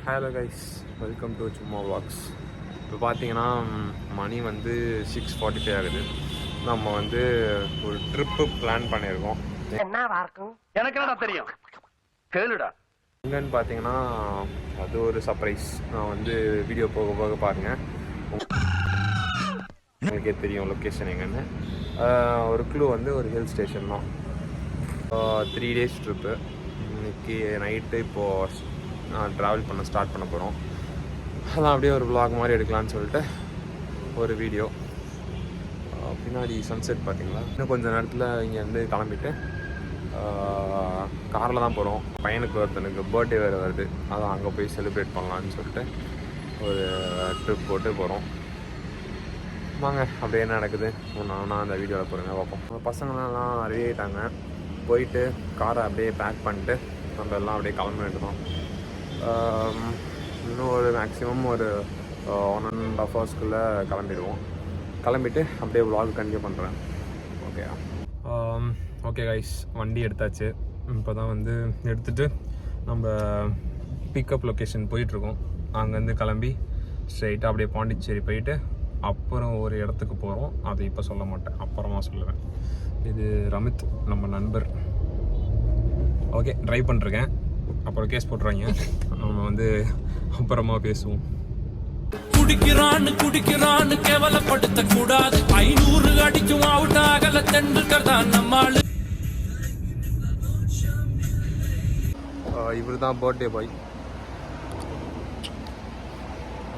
Hello guys, welcome to சும்மா walks. இப்போ பார்த்தீங்கன்னா மணி வந்து 6:45 ஆகுது. நம்ம வந்து ஒரு ட்ரிப்பு பிளான் பண்ணியிருக்கோம். என்னவா இருக்கும் எனக்கு என்னடா தெரியும், கேளுடா. எங்கன்னு பார்த்தீங்கன்னா அது ஒரு சர்ப்ரைஸ். நான் வந்து வீடியோ போக போக பாருங்கள், உங்களுக்கே தெரியும் லொக்கேஷன் எங்கன்னு. ஒரு க்ளூ வந்து ஒரு ஹில் ஸ்டேஷன் தான். 3 days ட்ரிப்பு. இன்றைக்கி நைட்டு இப்போது ட்ராவல் பண்ண ஸ்டார்ட் பண்ண போகிறோம். அதான் அப்படியே ஒரு vlog மாதிரி எடுக்கலான்னு சொல்லிட்டு ஒரு வீடியோ. பின்னாடி சன்செட் பார்த்தீங்களா. இன்னும் கொஞ்சம் நேரத்தில் இங்கேருந்து கிளம்பிட்டு காரில் தான் போகிறோம். பையனுக்கு ஒருத்தனுக்கு பர்த்டே வேறு வருது, அதான் அங்கே போய் செலிப்ரேட் பண்ணலான்னு சொல்லிட்டு ஒரு ட்ரிப் போட்டு போகிறோம். வாங்க அப்படியே என்ன நடக்குது நான் அந்த வீடியோவில் போகிறேங்க பார்ப்போம். பசங்களாம் ரெடி ஆகிட்டாங்க. போயிட்டு காரை அப்படியே பேக் பண்ணிட்டு நம்ம எல்லாம் அப்படியே கிளம்ப வேண்டியதான். இன்னும் ஒரு மேக்ஸிமம் ஒரு 1.5 hours கிளம்பிடுவோம். கிளம்பிட்டு அப்படியே vlog கண்டினியூ பண்ணுறேன். ஓகே கைஸ், வண்டி எடுத்தாச்சு. இப்போ தான் வந்து எடுத்துகிட்டு நம்ம பிக்கப் லொக்கேஷன் போயிட்டுருக்கோம். அங்கேருந்து கிளம்பி ஸ்ட்ரெயிட்டாக அப்படியே பாண்டிச்சேரி போயிட்டு அப்புறம் ஒரு இடத்துக்கு போகிறோம். அதை இப்போ சொல்ல மாட்டேன், அப்புறமா சொல்லுவேன். இது ரமித், நம்ம நண்பர். ஓகே, ட்ரைவ் பண்ணிருக்கேன், அப்புறம் கேஸ் போட்டுறாங்க. நம்ம வந்து அப்புறமா பேசுவோம். குடிக்கிறான்னு கேவலப்படுத்த கூடாது. 500 அடிக்கும் அவுட் ஆகல தெண்டுல்கர் தான் நம்மாளு. இவர் தான் பர்த்டே பாய்.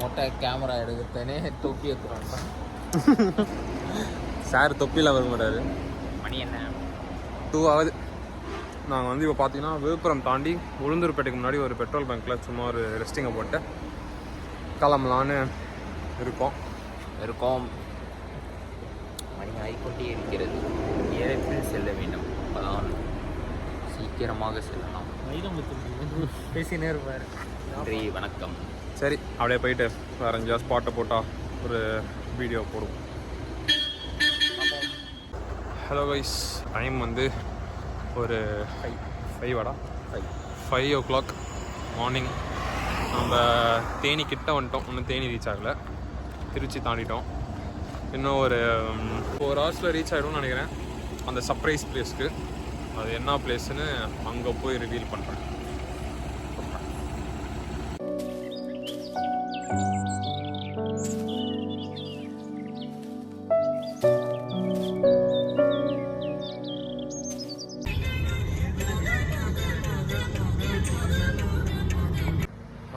மொட்டை கேமரா எடுக்கிறேனே தொப்பி எடுத்துறான்டா. சார் தொப்பியில் வர மாட்டார். மணி என்ன 2 ஆகுது. நாங்கள் வந்து இப்போ பார்த்தீங்கன்னா விழுப்புரம் தாண்டி உளுந்தூர்பேட்டைக்கு முன்னாடி ஒரு பெட்ரோல் பங்க்கில் சும்மா ஒரு ரெஸ்டிங்கை போட்டு கிளம்பலான்னு இருக்கோம். மணி ஆகிக்கொண்டே இருக்கிறது. நேரத்தில் செல்ல வேண்டும், அப்பதான் சீக்கிரமாக செல்லலாம். பேசினே இருப்பார். நன்றி, வணக்கம். சரி, அப்படியே போயிட்டு வேறு எங்கேயா ஸ்பாட்டை போட்டால் ஒரு வீடியோ போடுவோம். ஹலோ கைஸ், டைம் வந்து ஒரு 5 o'clock மார்னிங். நம்ம தேனி கிட்ட வந்துட்டோம். இன்னும் தேனி ரீச் ஆகலை, திருச்சி தாண்டிட்டோம். இன்னும் ஒரு 4 hours ரீச் ஆகிடும்னு நினைக்கிறேன் அந்த சர்ப்ரைஸ் பிளேஸ்க்கு. அது என்ன பிளேஸ்ன்னு அங்கே போய் ரிவீல் பண்ணுறேன்.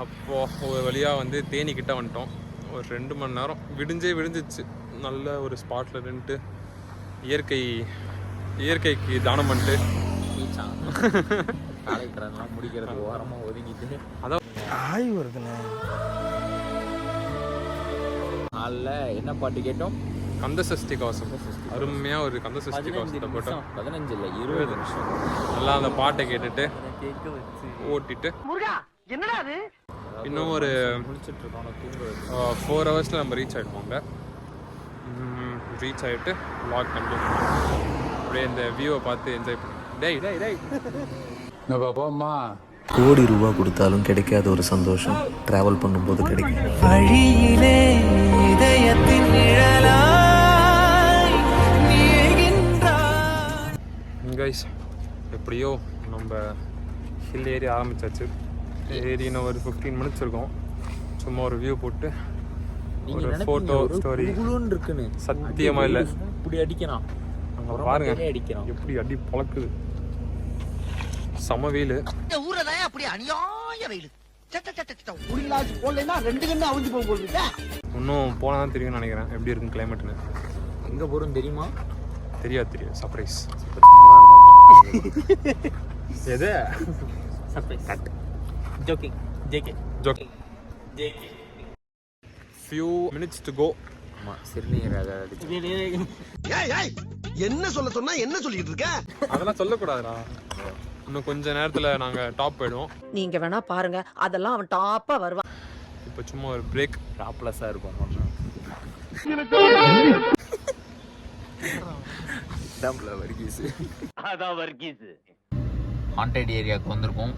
அப்போது ஒரு வழியாக வந்து தேனிக்கிட்ட வந்துட்டோம். ஒரு 2 மணி நேரம் விடிஞ்சிச்சு. நல்ல ஒரு ஸ்பாட்டில் நின்றுட்டு இயற்கைக்கு தானம் பண்ணிட்டு காலைக்கடன்லாம் முடிக்கிறது ஓரமாக ஒதுங்கிட்டு அதான் ஆய் வருதுண்ணே. நாளில் என்ன பாட்டு கேட்டோம்? கந்தசஷ்டி கவசம். அருமையாக ஒரு கந்தசஷ்டி கவசத்தை போட்டோம். 15 இல்லை 20 நிமிஷம் நல்லா அந்த பாட்டை கேட்டுட்டு ஓட்டிட்டு என்னடா அது இன்னும் ஒரு 4 hours நம்ம ரீச் ஆகிடுவோங்க. ரீச் ஆகிட்டு vlog கண்டினியூ பண்ணுவோம். அப்படியே இந்த வியூவை பார்த்து என்ஜாய் பண்ணுவோம். கோடி ரூபா கொடுத்தாலும் கிடைக்காத ஒரு சந்தோஷம் டிராவல் பண்ணும்போது கிடைக்கும். வழியிலே இதயத்தின் கைஸ், எப்படியோ நம்ம ஹில் ஏறி ஆரம்பிச்சாச்சு. ஏறி இன்னும் ஒரு 15 minutes இருக்கும். சும்மா ஒரு வியூ போட்டு ஒரு ஃபோட்டோ ஸ்டோரி இருக்குன்னு சத்தியமா இல்லை. இப்படி அடிக்கிறான் அங்கே பாருங்க எப்படி அடி பழக்குது. சம வெயில். ஊரதான் அப்படி அநியாய வெயில். இன்னும் போனால் தான் தெரியும்னு நினைக்கிறேன் எப்படி இருக்குன்னு கிளைமேட்டுன்னு. எங்கே போகிறோம் தெரியுமா? தெரியாது. சர்ப்ரைஸ். எது surprise cut. Joking. Joking. few minutes to go. ஆமாம், சிறுநீரக என்ன சொல்ல சொன்னா என்ன சொல்லிட்டு இருக்க? அதெல்லாம் சொல்லக்கூடாதுடா. இன்னும் கொஞ்ச நேரத்தில் நாங்கள் டாப் போயிடுவோம். நீங்க வேணா பாருங்க, அதெல்லாம் அவன் டாப்பா வருவான். இப்போ சும்மா ஒரு பிரேக். டாப்லெஸ்ஸாக இருக்கும். ஹாண்டட் ஏரியாவுக்கு வந்திருக்கோம்.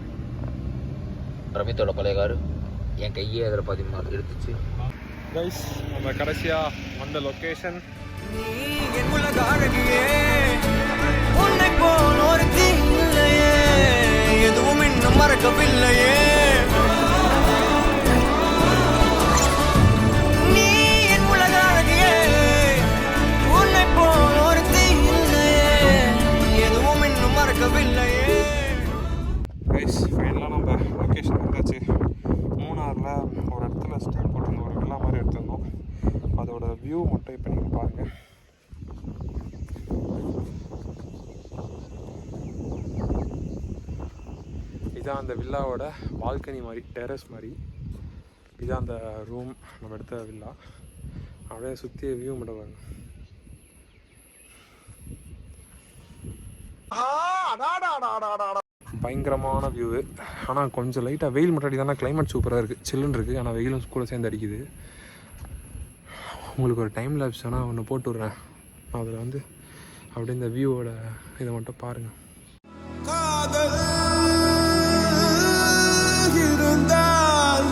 ரமித்தோட பழைய காரு என் கையே அதில் பதிமா எடுத்துச்சு. கைஸ் நம்ம கடைசியாக வந்த லொக்கேஷன் உன்னை போல் ஒரு இல்லையே, எதுவும் இன்னும் மறக்கவில்லையே. நீ என் உலக அழகியே, உன்னை போல் ஒரு இல்லையே, எதுவும் இன்னும் மறக்கவில்லையே. கைஸ் ஃபைனலாக நம்ம லொக்கேஷன் வந்தாச்சு. மூணாரில் ஒரு இடத்துல ஸ்டே போட்டிருந்தோம், ஒரு வில்லா மாதிரி எடுத்திருந்தோம். அதோட வியூ மட்டும் இப்போ நீங்கள் பாருங்கள். இதான் அந்த வில்லாவோட பால்கனி மாதிரி, டெரஸ் மாதிரி. இதான் அந்த ரூம், நம்ம எடுத்த வில்லா. அப்படியே சுற்றி வியூ மட்டும் பாருங்க. பயங்கரமான வியூவு. ஆனால் கொஞ்சம் லைட்டாக வெயில் மட்டும் அடி தானே. கிளைமேட் சூப்பராக இருக்குது, சில்லுன்னு இருக்குது. ஆனால் வெயிலும் கூட சேர்ந்து அடிக்குது. உங்களுக்கு ஒரு டைம் லேப்ஸ் வேணால் ஒன்று போட்டு விட்றேன். அதில் வந்து அப்படியே இந்த வியூவோட இதை மட்டும் பாருங்கள். காதல் இருந்தால்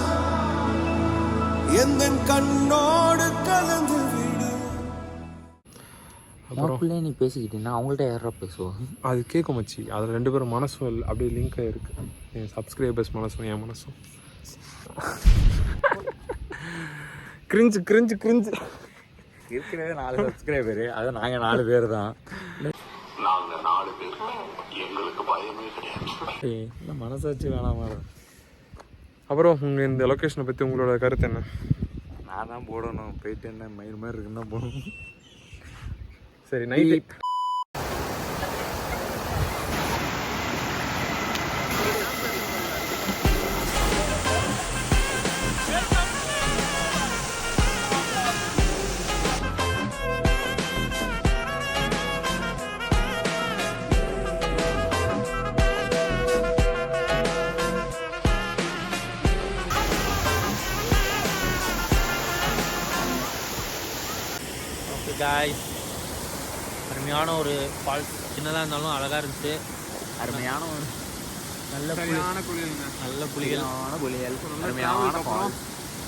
எந்த கண்ணோடு கலந்து விடு. அப்புறம் நீ பேசிக்கிட்டீங்கன்னா அவங்கள்ட்ட யாரா பேசுவோம்? அது கேட்கும் மச்சி. அதில் 2 பேரும் மனசும் அப்படியே லிங்க் ஆகிருக்கு. என் சப்ஸ்கிரைபர்ஸ் மனசும் என் மனசும். Cringe cringe cringe. இருக்கிறதே 4 சப்ஸ்கிரைபரு, அது நாங்கள் 4 பேர் தான். இல்லை மனசாட்சி வேணாமா? அப்புறம் உங்கள் இந்த லொக்கேஷனை பற்றி உங்களோட கருத்து என்ன? நான் தான் போடணும், போயிட்டு என்ன மயிர் மாதிரி இருக்குன்னு தான் போடணும். சரி, நைட்டு காய்ஸ், அருமையான ஒரு ஃபால்ஸ். சின்னதாக இருந்தாலும் அழகாக இருந்துச்சு. அருமையான ஒரு நல்ல குளியலுங்க. நல்ல புலிகள். புலிகள், அருமையான ஃபால்ஸ்.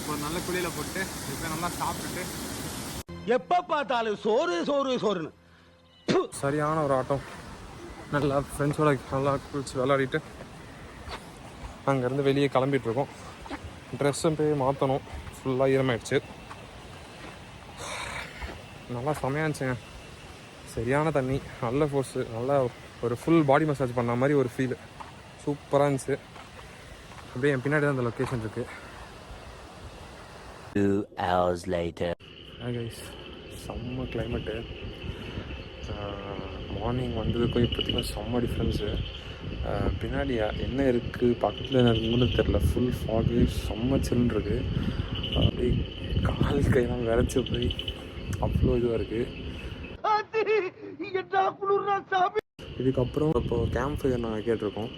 ஒரு நல்ல குளியலை போட்டு இப்போ நல்லா சாப்பிட்டுட்டு எப்ப பார்த்தாலும் சோறு சோறு சோறுன்னு சரியான ஒரு ஆட்டம். நல்லா ஃப்ரெண்ட்ஸோட நல்லா குளிச்சு விளையாடிட்டு அங்கேருந்து வெளியே கிளம்பிகிட்ருக்கோம். ட்ரெஸ்ஸும் போய் மாற்றணும், ஃபுல்லாக ஈரமாயிடுச்சு. நல்லா செமையாக இருந்துச்சுங்க. சரியான தண்ணி, நல்ல ஃபோர்ஸு, நல்லா ஒரு ஃபுல் பாடி மசாஜ் பண்ண மாதிரி ஒரு ஃபீல். சூப்பராக இருந்துச்சு. அப்படியே என் பின்னாடி தான் அந்த லொக்கேஷன் இருக்குது. 2 hours later. கைஸ், செம்ம கிளைமேட்டு. மார்னிங் வந்ததுக்கும் இப்போதைக்கும் செம்ம டிஃப்ரென்ஸு. பின்னாடி என்ன இருக்குது, பக்கத்தில் என்ன இருக்குன்னு தெரில. ஃபுல் ஃபாகு, செம்ம சில்லுன்னு இருக்குது. அப்படியே கால் கையெல்லாம் விரைச்சி போய் அவ்வளோ இதுவாக இருக்குது. இதுக்கப்புறம் இப்போ கேம்ப் ஃபயர் நாங்கள் கேட்டிருக்கோம்.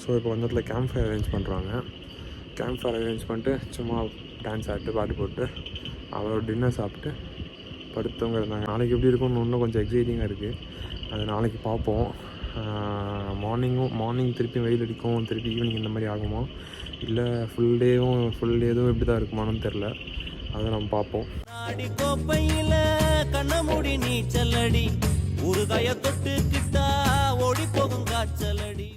ஸோ இப்போ வந்து இடத்துல கேம்ப் ஃபயர் அரேஞ்ச் பண்ணுறாங்க. கேம்ப் ஃபயர் அரேஞ்ச் பண்ணிட்டு சும்மா டான்ஸ் ஆடிட்டு பாட்டு போட்டு அவரோட டின்னர் சாப்பிட்டு படுத்தவங்க இருந்தாங்க. நாளைக்கு எப்படி இருக்கும்னு இன்னும் கொஞ்சம் எக்ஸைட்டிங்காக இருக்குது. அது நாளைக்கு பார்ப்போம். மார்னிங் திருப்பி வெயில் அடிக்கும், திருப்பி ஈவினிங் இந்த மாதிரி ஆகுமா, இல்லை ஃபுல் டேவும் இப்படி தான் இருக்குமான்னு தெரில. அதை நம்ம பார்ப்போம். அடி கோப்பையில கண்ணமுடி நீச்சலடி, ஒரு கைய தொட்டு கிட்டா ஓடி போகும் காய்ச்சலடி.